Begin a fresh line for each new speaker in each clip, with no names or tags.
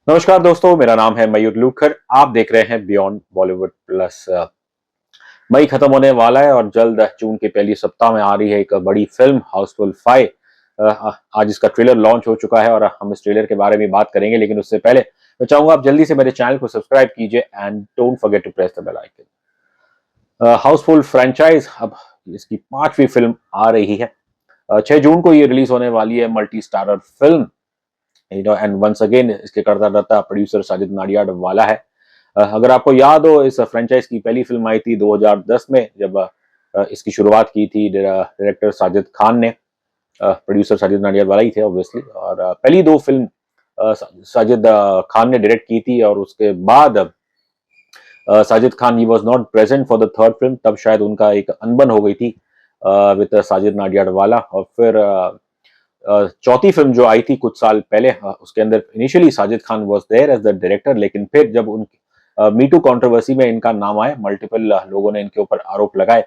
नमस्कार दोस्तों, मेरा नाम है मयूर लूखर। आप देख रहे हैं बियॉन्ड बॉलीवुड प्लस। मई खत्म होने वाला है और जल्द जून के पहली सप्ताह में आ रही है एक बड़ी फिल्म हाउसफुल 5। आज इसका ट्रेलर लॉन्च हो चुका है और हम इस ट्रेलर के बारे में बात करेंगे, लेकिन उससे पहले मैं चाहूंगा आप जल्दी से मेरे चैनल को सब्सक्राइब कीजिए and don't forget to press the bell icon. Housefull franchise अब इसकी पांचवी फिल्म आ रही है। 6 जून को ये रिलीज होने वाली है। Multi starrer film, and once again इसके करता धरता प्रोड्यूसर साजिद नाडियाडवाला है। अगर आपको याद हो, इस फ्रेंचाइज की पहली फिल्म आई थी 2010 में, जब इसकी शुरुआत की थी डायरेक्टर साजिद खान ने। प्रोड्यूसर साजिद नाडियाडवाला ही थे ऑब्वियसली। और पहली दो फिल्म साजिद खान ने डायरेक्ट की थी, और उसके बाद Sajid Khan he was not present for the third film. तब शायद उनका एक अनबन हो गई थी विद साजिद नाडियाडवाला। और फिर चौथी फिल्म जो आई थी कुछ साल पहले, उसके अंदर initially Sajid Khan was there as the director, लेकिन फिर जब उन मीटू कंट्रोवर्सी में इनका नाम आया, मल्टीपल लोगों ने इनके ऊपर आरोप लगाए,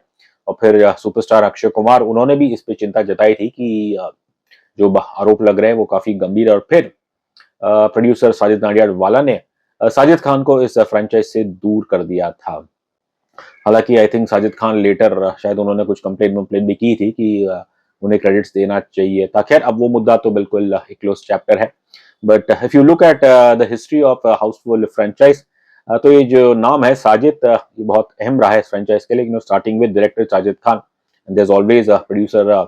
और फिर सुपरस्टार अक्षय कुमार, उन्होंने भी इस पे चिंता जताई थी कि जो आरोप लग रहे हैं वो काफी गंभीर है। और फिर प्रोड्यूसर साजिद नाडियाडवाला ने साजिद खान को इस फ्रेंचाइज से दूर कर दिया था। हालांकि I think Sajid Khan later शायद उन्होंने कुछ कंप्लेन भी की थी कि उन्हें क्रेडिट्स देना चाहिए था। खैर, अब वो मुद्दा तो बिल्कुल एक क्लोज चैप्टर है। But if you look at the history of Housefull franchise, तो ये जो नाम है साजिद, ये बहुत अहम रहा है इस फ्रेंचाइज के लिए। Starting with director Sajid Khan, and there is always producer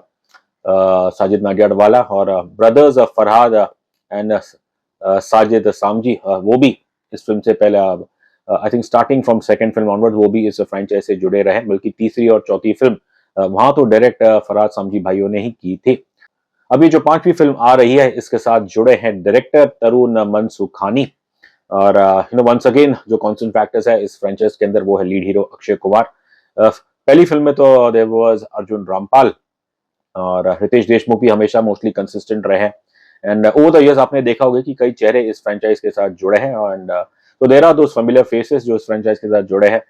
Sajid Nadiadwala, और ब्रदर्स फरहाद एंड साजिद सामजी, वो भी इस फिल्म से पहले, I think starting from second film onward, वो भी इस फ्रेंचाइज से जुड़े रहे। बल्कि तीसरी और चौथी फिल्म वहां तो डायरेक्ट फरहाद सामजी भाइयों ने ही की थी। अभी जो पांचवी फिल्म आ रही है, इसके साथ जुड़े हैं डायरेक्टर तरुण मनसुखानी। और वंस अगेन जो कॉन्स्टेंट फैक्टर्स है इस फ्रेंचाइज के अंदर, वो है लीड हीरो अक्षय कुमार। पहली फिल्म में तो देयर वाज अर्जुन रामपाल, और रितेश देशमुख भी हमेशा मोस्टली कंसिस्टेंट रहे हैं। एंड ओवर द इयर्स आपने देखा होगा कि कई चेहरे इस फ्रेंचाइज के साथ जुड़े हैं। एंड तो there are those familiar faces जो इस फ्रेंचाइज के साथ जुड़े हैं।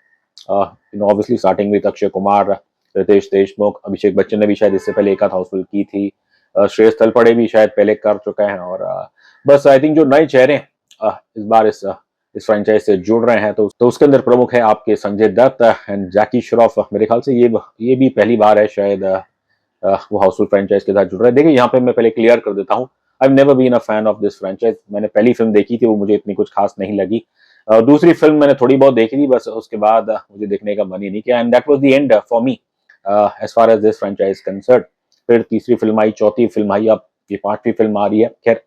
Obviously starting with Akshay Kumar, Riteish Deshmukh, Abhishek Bachchan ने भी शायद इससे पहले एक आध हाउसफुल की थी, श्रेयस तलपड़े भी शायद पहले कर चुके हैं। और बस आई थिंक जो नए चेहरे इस बार इस फ्रेंचाइज से जुड़ रहे हैं, तो उसके अंदर प्रमुख है आपके संजय दत्त एंड जैकी श्रॉफ। मेरे ख्याल से ये भी पहली बार है शायद वो हाउसफुल फ्रेंचाइज के साथ जुड़ रहा है। देखिए, यहाँ पे मैं पहले क्लियर कर देता हूँ, I never been a fan of this franchise. मैंने पहली फिल्म देखी थी, वो मुझे इतनी कुछ खास नहीं लगी। दूसरी फिल्म मैंने थोड़ी बहुत देखी थी, बस उसके बाद मुझे देखने का मन ही नहीं किया, and that was the end for me as far as this franchise concern. फिर तीसरी फिल्म आई, चौथी फिल्म आई, अब ये पांचवी फिल्म आ रही है। खैर,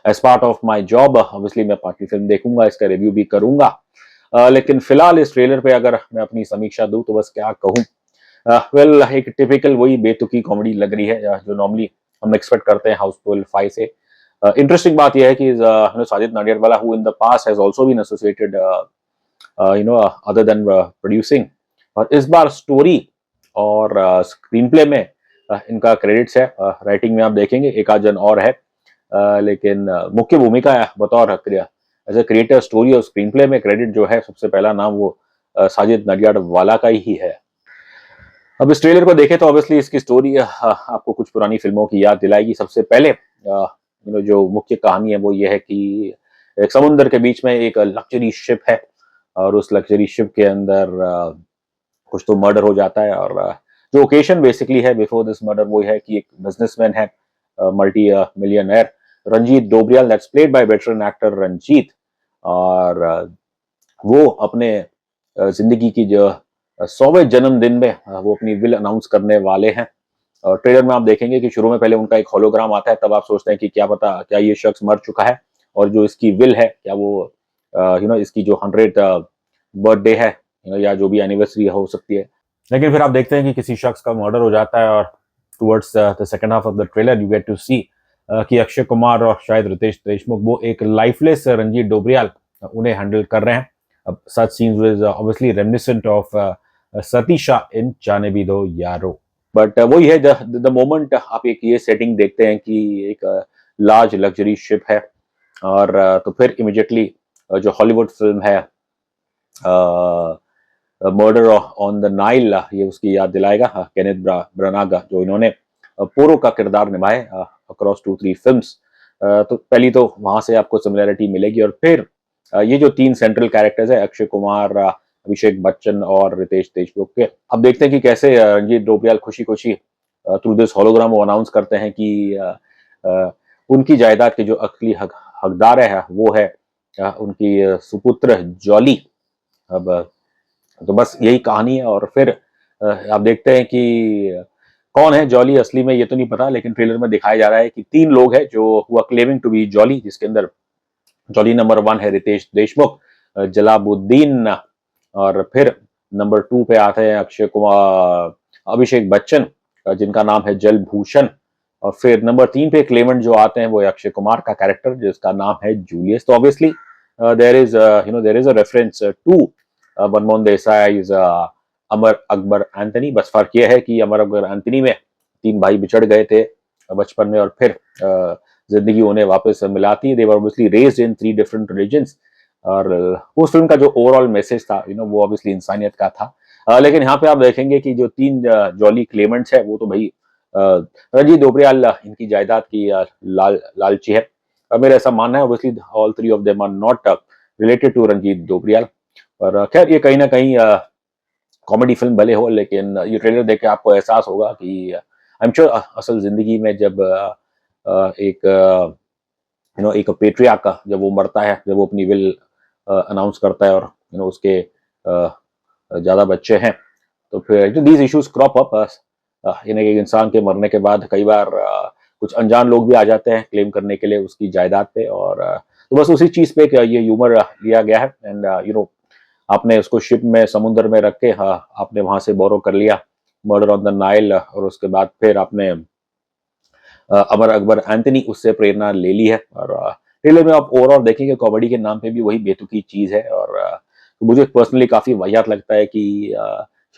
as part of my job obviously मैं पांचवी फिल्म देखूंगा, इसका रिव्यू भी करूंगा। लेकिन फिलहाल इस ट्रेलर पे अगर मैं अपनी समीक्षा दूं, तो बस क्या कहूं। वेल, एक टिपिकल वही बेतुकी कॉमेडी लग रही है जो नॉर्मली हम एक्सपेक्ट करते हैं हाउसफुल 5 से। इंटरेस्टिंग बात यह है कि Sajid Nadiadwala, who in the past has also been associated other than producing, और इस बार स्टोरी और स्क्रीन प्ले में इनका क्रेडिट्स है। राइटिंग में आप देखेंगे एक आध जन और है, लेकिन मुख्य भूमिका बतौर एज ए क्रिएटर स्टोरी और स्क्रीन प्ले में क्रेडिट जो है, सबसे पहला नाम वो साजिद नाडियाडवाला का ही है। अब इस ट्रेलर को देखें तो ऑब्वियसली इसकी स्टोरी आपको कुछ पुरानी फिल्मों की याद दिलाएगी। सबसे पहले जो मुख्य कहानी है वो ये है कि एक समुद्र के बीच में एक लग्जरी शिप है, और उस लग्जरी शिप के अंदर कुछ तो मर्डर हो जाता है। और जो ओकेशन बेसिकली है बिफोर दिस मर्डर, वो है कि एक बिजनेसमैन है, multi millionaire, Ranjeet Dobriyal, that's played by veteran actor Ranjeet. और वो अपने जिंदगी की जो 100वें जन्मदिन में वो अपनी विल अनाउंस करने वाले हैं। और ट्रेलर में आप देखेंगे कि शुरू में पहले उनका एक होलोग्राम आता है, तब आप सोचते हैं कि क्या पता क्या ये शख्स मर चुका है, और जो इसकी विल है क्या वो इसकी जो 100th बर्थडे है, या जो भी एनिवर्सरी हो सकती है। लेकिन फिर आप देखते हैं कि किसी शख्स का मर्डर हो जाता है, और towards the second half of the trailer you get to see कि अक्षय कुमार और शायद रितेश देशमुख, वो एक लाइफलेस रंजीत डोबरियाल उन्हें हैंडल कर रहे हैं। अब such scenes was obviously reminiscent of Satisha in Jaane Bhi दो यारो। बट वही है, द मोमेंट आप एक ये सेटिंग देखते हैं कि एक लार्ज लग्जरी शिप है, और तो फिर इमिडिएटली जो हॉलीवुड फिल्म है मर्डर ऑन द नाइल, ये उसकी याद दिलाएगा। केनेथ ब्रानागा, जो इन्होंने पोरो का किरदार निभाए अक्रॉस 2-3 फिल्म्स। तो पहली तो वहां से आपको सिमिलैरिटी मिलेगी, और फिर ये जो 3 सेंट्रल कैरेक्टर्स है, अक्षय कुमार, अभिषेक बच्चन और रितेश देशमुख के, अब देखते हैं कि कैसे रणजीत डोबरियाल खुशी-खुशी थ्रू दिस होलोग्राम वो अनाउंस करते हैं कि उनकी जायदाद के जो असली हकदार है वो है उनकी सुपुत्र जॉली। अब तो बस यही कहानी है, और फिर आप देखते हैं कि कौन है जॉली असली में, ये तो नहीं पता, लेकिन ट्रेलर में दिखाया जा रहा है कि 3 लोग हैं जो who are claiming to be Jolly, जिसके अंदर जॉली नंबर 1 है रितेश देशमुख, जलालुद्दीन, और फिर नंबर 2 पे आते हैं अक्षय कुमार, अभिषेक बच्चन, जिनका नाम है जलभूषण, और फिर नंबर 3 पे क्लेमेंट जो आते हैं वो है अक्षय कुमार का कैरेक्टर जिसका नाम है जूलियस। तो obviously there is a reference to Manmohan Desai is Amar Akbar Anthony. बस फर्क यह है कि अमर अकबर एंथनी में 3 भाई बिछड़ गए थे बचपन में, और फिर जिंदगी उन्हें वापस मिलाती है। They were obviously raised in 3 different religions, और उस फिल्म का जो ओवरऑल मैसेज था वो ऑब्वियसली इंसानियत का था। लेकिन यहाँ पे आप देखेंगे कि जो 3 जॉली क्लेमेंट्स है वो तो भाई रणजीत डोबरियाल इनकी जायदाद की लालची है। मेरा ऐसा मानना है, obviously all 3 of them are not related to Ranjeet Dobriyal. और खैर ये कहीं ना कहीं कॉमेडी फिल्म भले हो, लेकिन ये ट्रेलर देख के आपको एहसास होगा कि आई एम श्योर असल जिंदगी में जब एक एक पेट्रियार्क का जब वो मरता है, जब वो अपनी विल अनाउंस करता है, और उसके ज्यादा बच्चे हैं, तो फिर दीज इश्यूज क्रॉप अप। एक इंसान के मरने के बाद कई बार कुछ अनजान लोग भी आ जाते हैं क्लेम करने के लिए उसकी जायदाद पे, और तो बस उसी चीज पे ये ह्यूमर लिया गया है। एंड आपने उसको शिप में समुद्र में रख के आपने वहां से बोरो कर लिया मर्डर ऑन द नाइल, और उसके बाद फिर आपने अमर अकबर एंथनी उससे प्रेरणा ले ली है। और ट्रेलर में आप ओवरऑल देखेंगे कॉमेडी के नाम पे भी वही बेतुकी चीज है। और तो मुझे पर्सनली काफी वाहियात लगता है कि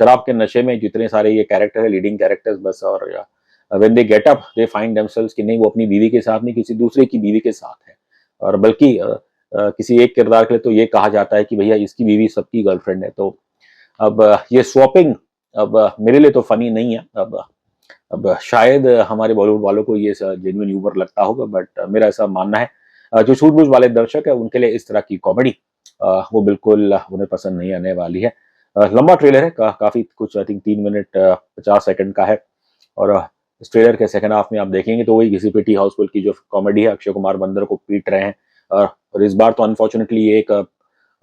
शराब के नशे में जितने सारे ये कैरेक्टर है, लीडिंग कैरेक्टर्स, बस, और when they get up they find themselves कि नहीं वो अपनी बीवी के साथ नहीं, किसी दूसरे की बीवी के साथ है। और बल्कि किसी एक किरदार के लिए तो ये कहा जाता है कि भैया इसकी बीवी सबकी गर्लफ्रेंड है। तो अब ये स्वैपिंग अब मेरे लिए तो फनी नहीं है। अब शायद हमारे बॉलीवुड वालों को ये जेन्युइन ह्यूमर लगता होगा, बट मेरा ऐसा मानना है जो सूझबूझ वाले दर्शक है उनके लिए इस तरह की कॉमेडी वो बिल्कुल उन्हें पसंद नहीं आने वाली है। लंबा ट्रेलर है, काफी कुछ, आई थिंक 3 मिनट 50 सेकंड का है। और इस ट्रेलर के सेकंड हाफ में आप देखेंगे तो वही घिसी पिटी हाउसफुल की जो कॉमेडी है, अक्षय कुमार बंदर को पीट रहे हैं, और इस बार तो अनफॉर्चुनेटली एक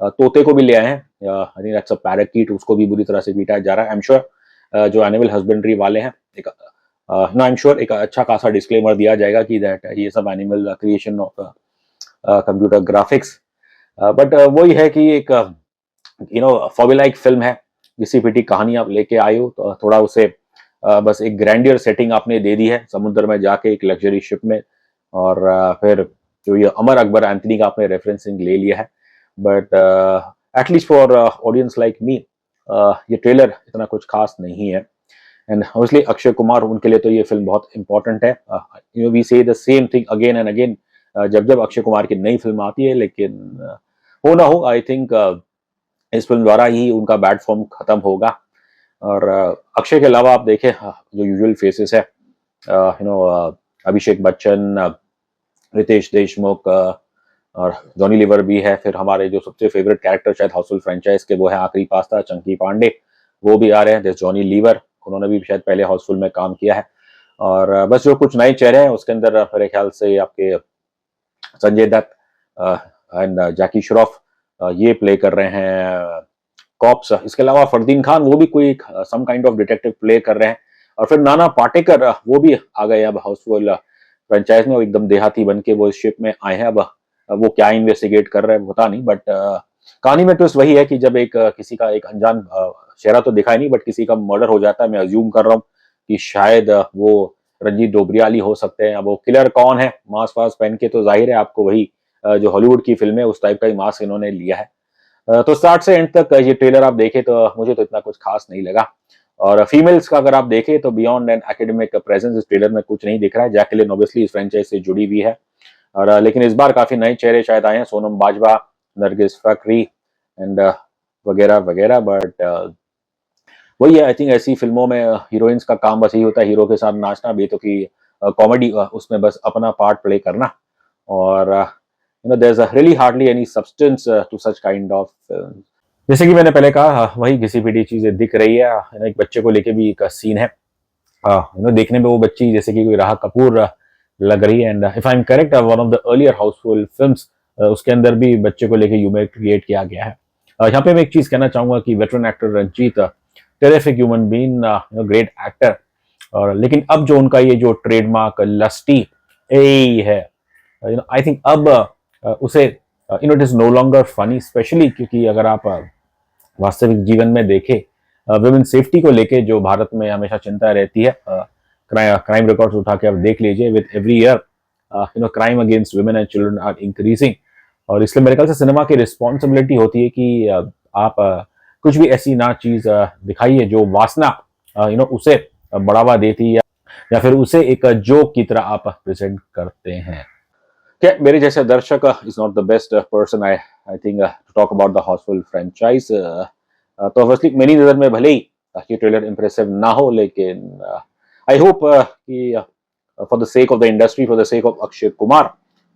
तोते को भी ले आए हैं, I think that's a parakeet, उसको भी बुरी तरह से पीटा जा रहा है। आई एम श्योर जो एनिमल हस्बेंड्री वाले हैं, एक आई एम श्योर एक अच्छा खासा डिस्क्लेमर दिया जाएगा कि दैट ये सब animal creation of computer graphics, but वही है कि एक फॉर्मूलाइक फिल्म है, घिसी पिटी कहानी आप लेके आए हो, तो थोड़ा उसे बस एक ग्रैंडियर सेटिंग आपने दे दी है समुद्र में जाके एक लग्जरी शिप में, और फिर जो ये अमर अकबर एंथनी का आपने रेफरेंसिंग ले लिया है। But at least for audience like me ये ट्रेलर इतना कुछ खास नहीं है। एंड ऑब्वियसली अक्षय कुमार, उनके लिए तो ये फिल्म बहुत इंपॉर्टेंट है। वी से the same thing again and again जब जब अक्षय कुमार की नई फिल्म आती है, लेकिन हो ना हो, आई थिंक इस फिल्म द्वारा ही उनका बैड फॉर्म खत्म होगा। और अक्षय के अलावा आप देखें जो यूजुअल फेसेस है, अभिषेक बच्चन, रितेश देशमुख, और जॉनी लीवर भी है, फिर हमारे जो सबसे फेवरेट कैरेक्टर शायद हाउसफुल फ्रेंचाइज के वो है आखिरी पास्ता चंकी पांडे, वो भी आ रहे हैं। दिस जॉनी लीवर, उन्होंने भी शायद पहले हाउसफुल में काम किया है। और बस जो कुछ नए चेहरे हैं उसके अंदर मेरे ख्याल से आपके संजय दत्त एंड जैकी श्रॉफ ये प्ले कर रहे हैं कॉप्स। इसके अलावा फरदीन खान वो भी कोई some kind of detective play कर रहे हैं। और फिर नाना पाटेकर वो भी आ गए अब हाउसफुल फ्रेंचाइज में, एकदम देहाती बन के वो इस शिप में आए हैं। अब वो क्या इन्वेस्टिगेट कर रहे हैं पता नहीं, बट कहानी में ट्विस्ट वही है कि जब एक किसी का एक अनजान चेहरा तो दिखाई नहीं, बट किसी का मर्डर हो जाता है। मैं अज्यूम कर रहा हूँ कि शायद वो रणजीत डोबरियाल ही हो सकते हैं। अब वो किलर कौन है, मास्क वास्क पहन के, तो जाहिर है आपको वही जो हॉलीवुड की फिल्म है उस टाइप का ही मास्क इन्होंने लिया है। तो स्टार्ट से एंड तक ये ट्रेलर आप देखें तो मुझे तो इतना कुछ खास नहीं लगा। और फीमेल्स का अगर आप देखें तो बियॉन्ड एन एकेडमिक प्रेजेंस इस ट्रेलर में कुछ नहीं दिख रहा है। जैकलिन ऑब्वियसली इस फ्रेंचाइज से जुड़ी हुई है, और लेकिन इस बार काफी नए चेहरे शायद आए हैं, सोनम बाजवा, नरगिस फाकरी एंड वगैरह वगैरह। बट वही है, आई थिंक ऐसी फिल्मों में हीरोइंस का काम बस यही होता है हीरो के साथ नाचना, बेतुकी कॉमेडी उसमें बस अपना पार्ट प्ले करना। और there is really hardly any substance to such kind of film. जैसे कि मैंने पहले कहा, वही घिसी पिटी चीजें दिख रही है। एक बच्चे को लेके भी एक सीन है, देखने में वो बच्ची जैसे कि कोई राह कपूर लग रही है। And if I am correct, one of the earlier Housefull films, उसके अंदर भी बच्चे को लेके ह्यूमर क्रिएट किया गया है। यहाँ पे मैं एक चीज कहना चाहूंगा कि veteran actor Ranjeet, terrific human being, great actor, और लेकिन अब जो उनका ये जो ट्रेडमार्क लस्टी ए है, आई थिंक अब उसे it is no longer funny, specially क्योंकि अगर आप वास्तविक जीवन में देखें, वुमेन सेफ्टी को लेके जो भारत में हमेशा चिंता रहती है, क्राइम रिकॉर्ड्स उठा के आप देख लीजिए, with every year crime against women and children are increasing. और इसलिए मेरे ख्याल से सिनेमा की रिस्पॉन्सिबिलिटी होती है कि आप कुछ भी ऐसी ना चीज दिखाइए जो वासना उसे बढ़ावा देती है, या फिर उसे एक जोक की तरह आप प्रेजेंट करते हैं। क्या मेरे जैसे दर्शक is not the best person I think to talk about the Housefull franchise. तो ऑब्वियसली मेरी नज़र में भले ही ये ट्रेलर इंप्रेसिव ना हो, लेकिन आई होप कि for the sake of the industry, for the sake of Akshay Kumar,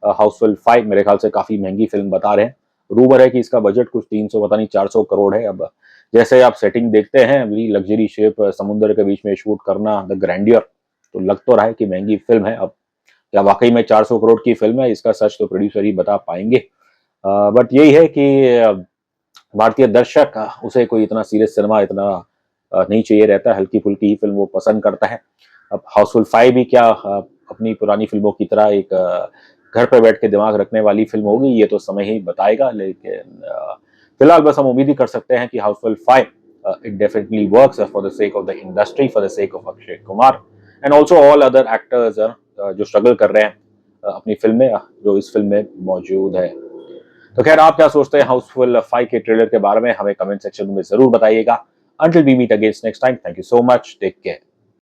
Housefull 5 मेरे ख्याल से काफ़ी महंगी फिल्म बता रहे हैं। रूमर है कि इसका बजट कुछ 300 पता नहीं 400 करोड़ है। अब जैसे आप सेटिंग देखते हैं, लग्जरी शिप, समुद्र के बीच में शूट करना, द ग्रैंडियर, तो लग तो रहा है कि महंगी फिल्म है। अब क्या वाकई में 400 करोड़ की फिल्म है, इसका सच तो प्रोड्यूसर ही बता पाएंगे। बट यही है कि भारतीय दर्शक उसे कोई इतना सीरियस सिनेमा इतना नहीं चाहिए रहता, हल्की फुल्की ही फिल्म वो पसंद करता है। अब हाउसफुल 5 भी क्या अपनी पुरानी फिल्मों की तरह एक घर पर बैठ के दिमाग रखने वाली फिल्म होगी, ये तो समय ही बताएगा। लेकिन फिलहाल बस हम उम्मीद ही कर सकते हैं कि Housefull 5 it definitely works for the sake of the industry, for the sake of Akshay Kumar and also all other actors जो स्ट्रगल कर रहे हैं अपनी फिल्म में, जो इस फिल्म में मौजूद है। तो खैर, आप क्या सोचते हैं हाउसफुल 5 के ट्रेलर के बारे में, हमें कमेंट सेक्शन में जरूर बताइएगा। Until we meet again next time, thank you so much. Take care.